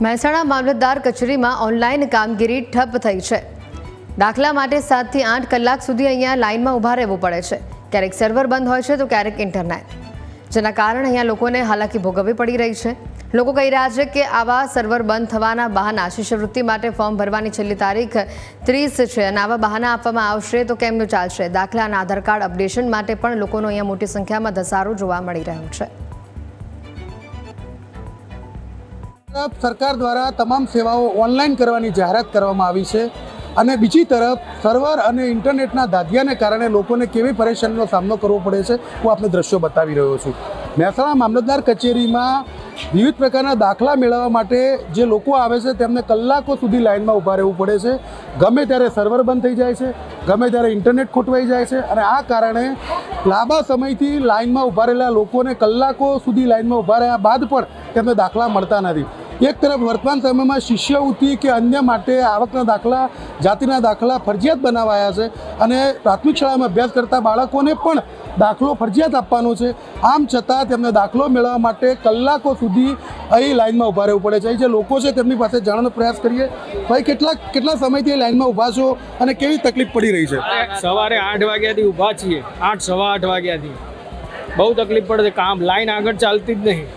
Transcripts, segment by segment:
મહેસાણા મામલતદાર કચેરીમાં ઓનલાઈન કામગીરી ઠપ થઈ છે। દાખલા માટે 7 થી 8 કલાક સુધી અહીંયા લાઇનમાં ઊભા રહેવું પડે છે। ક્યારેક સર્વર બંધ હોય છે તો ક્યારેક ઇન્ટરનેટ, જેના કારણે અહીંયા લોકોને હાલાકી ભોગવવી પડી રહી છે। લોકો કહી રહ્યા છે કે આવા સર્વર બંધ થવાના બહાના શિષ્યવૃત્તિ માટે ફોર્મ ભરવાની છેલ્લી તારીખ 30 છે અને આવા બહાના આપવામાં આવશે તો કેમનું ચાલશે। દાખલા અને આધાર કાર્ડ અપડેશન માટે પણ લોકોનો અહીંયા મોટી સંખ્યામાં ધસારો જોવા મળી રહ્યો છે। સરકાર દ્વારા તમામ સેવાઓ ઓનલાઈન કરવાની જાહેરાત કરવામાં આવી છે અને બીજી તરફ સર્વર અને ઇન્ટરનેટના દાધિયાને કારણે લોકોને કેવી પરેશાનીનો સામનો કરવો પડે છે હું આપને દ્રશ્યો બતાવી રહ્યો છું। મહેસાણા મામલતદાર કચેરીમાં વિવિધ પ્રકારના દાખલા મેળવવા માટે જે લોકો આવે છે તેમને કલાકો સુધી લાઇનમાં ઊભા રહેવું પડે છે। ગમે ત્યારે સર્વર બંધ થઈ જાય છે, ગમે ત્યારે ઇન્ટરનેટ ખોટવાઈ જાય છે અને આ કારણે લાંબા સમયથી લાઇનમાં ઊભા રહેલા લોકોને કલાકો સુધી લાઇનમાં ઊભા રહ્યા બાદ પણ તેમને દાખલા મળતા નથી। એક તરફ વર્તમાન સમયમાં શિષ્યવૃત્તિ કે અન્ય માટે આવકના દાખલા, જાતિના દાખલા ફરજિયાત બનાવાયા છે અને પ્રાથમિક શાળામાં અભ્યાસ કરતા બાળકોને પણ દાખલો ફરજિયાત આપવાનો છે। આમ છતાં તેમને દાખલો મેળવવા માટે કલાકો સુધી અહીં લાઇનમાં ઊભા રહેવું પડે છે। અહીં જે લોકો છે તેમની પાસે જાણવાનો પ્રયાસ કરીએ। ભાઈ, કેટલા સમયથી લાઇનમાં ઊભા છો અને કેવી તકલીફ પડી રહી છે? સવારે 8 વાગ્યાથી ઊભા છીએ, 8 સવા 8 વાગ્યાથી બહુ તકલીફ પડે છે। કામ લાઈન આગળ ચાલતી જ નહીં।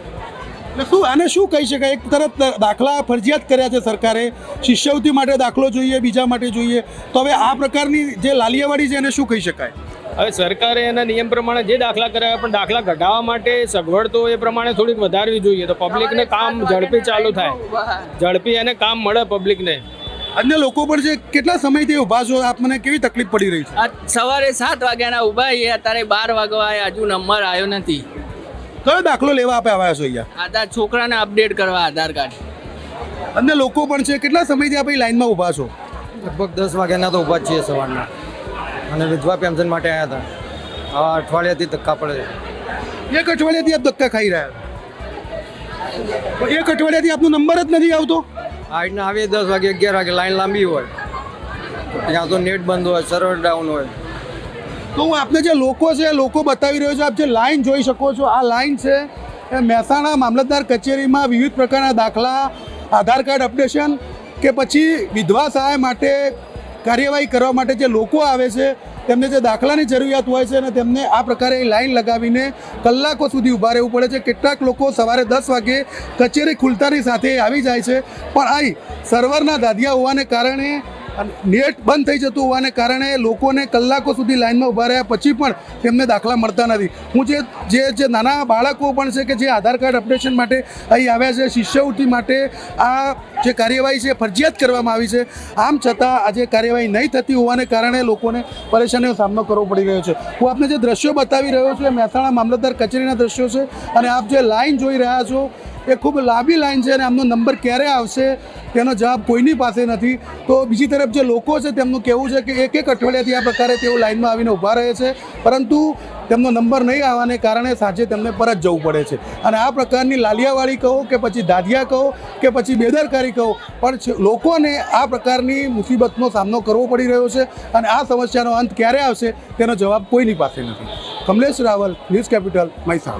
આને શું કહી શકાય? એક તરફ દાખલા ફરજિયાત કર્યા છે સરકારે, શિષ્યવૃત્તિ માટે દાખલો જોઈએ, બીજા માટે જોઈએ, તો હવે આ પ્રકારની જે લાલિયાવાડી છે એને શું કહી શકાય? હવે સરકારે એના નિયમ પ્રમાણે જે દાખલા કરાવ્યા પણ દાખલા કઢાવવા માટે સગવડ તો એ પ્રમાણે થોડીક વધારવી જોઈએ તો પબ્લિકને કામ ઝડપી ચાલુ થાય, ઝડપી એને કામ મળે પબ્લિકને। અન્ય લોકો પણ છે, કેટલા સમયથી ઊભા છો? આપ મને કેવી તકલીફ પડી રહી છે? સવારે 7 વાગ્યાના ઊભા છીએ, અત્યારે 12 વાગવા હજુ નંબર આવ્યો નથી। કયો દાખલો લેવા આપે આવ્યા છો અહીંયા? આધાર છોકરાને અપડેટ કરવા આધાર કાર્ડ। અન્ય લોકો પણ છે, કેટલા સમયથી આપણે લાઈનમાં ઊભા છો? લગભગ 10 વાગ્યાના તો ઊભા જ છીએ સવારના અને વિધવા પેન્શન માટે આવ્યા હતા। આ અઠવાડિયાથી ધક્કા પડે છે। એક અઠવાડિયાથી આપ ધક્કા ખાઈ રહ્યા છો? એક અઠવાડિયાથી આપનો નંબર જ નથી આવતો? આવીને આવીએ 10 વાગે 11 વાગે લાઈન લાંબી હોય, ત્યાં તો નેટ બંધ હોય, સર્વર ડાઉન હોય। તો હું આપને જે લોકો છે લોકો બતાવી રહ્યો છું। આપ જે લાઈન જોઈ શકો છો, આ લાઈન છે એ મહેસાણા મામલતદાર કચેરીમાં વિવિધ પ્રકારના દાખલા, આધાર કાર્ડ અપડેશન કે પછી વિધવા સહાય માટે કાર્યવાહી કરવા માટે જે લોકો આવે છે તેમને જે દાખલાની જરૂરિયાત હોય છે અને તેમને આ પ્રકારે લાઈન લગાવીને કલાકો સુધી ઊભા રહેવું પડે છે। કેટલાક લોકો સવારે 10 વાગે કચેરી ખુલતાની સાથે આવી જાય છે પણ અહીં સર્વરના દાધિયા હોવાને કારણે, નેટ બંધ થઈ જતું હોવાને કારણે લોકોને કલાકો સુધી લાઇનમાં ઊભા રહ્યા પછી પણ તેમને દાખલા મળતા નથી। હું જે નાના બાળકો પણ છે કે જે આધાર કાર્ડ અપડેશન માટે અહીં આવ્યા છે, શિષ્યવૃત્તિ માટે આ જે કાર્યવાહી છે ફરજિયાત કરવામાં આવી છે, આમ છતાં આજે કાર્યવાહી નહીં થતી હોવાને કારણે લોકોને પરેશાનીનો સામનો કરવો પડી રહ્યો છે। હું આપને જે દ્રશ્યો બતાવી રહ્યો છું એ મહેસાણા મામલતદાર કચેરીના દ્રશ્યો છે અને આપ જે લાઈન જોઈ રહ્યા છો એ ખૂબ લાંબી લાઈન છે અને આમનો નંબર ક્યારે આવશે તેનો જવાબ કોઈની પાસે નથી। તો બીજી તરફ જે લોકો છે તેમનું કહેવું છે કે એક અઠવાડિયાથી આ પ્રકારે તેઓ લાઈનમાં આવીને ઊભા રહે છે પરંતુ તેમનો નંબર નહીં આવવાને કારણે સાંજે તેમને પરત જવું પડે છે અને આ પ્રકારની લાલિયાવાડી કહો કે પછી દાધિયા કહો કે પછી બેદરકારી કહો પણ લોકોને આ પ્રકારની મુસીબતનો સામનો કરવો પડી રહ્યો છે અને આ સમસ્યાનો અંત ક્યારે આવશે તેનો જવાબ કોઈની પાસે નથી। Kamlesh Raval, news capital, Mehsana.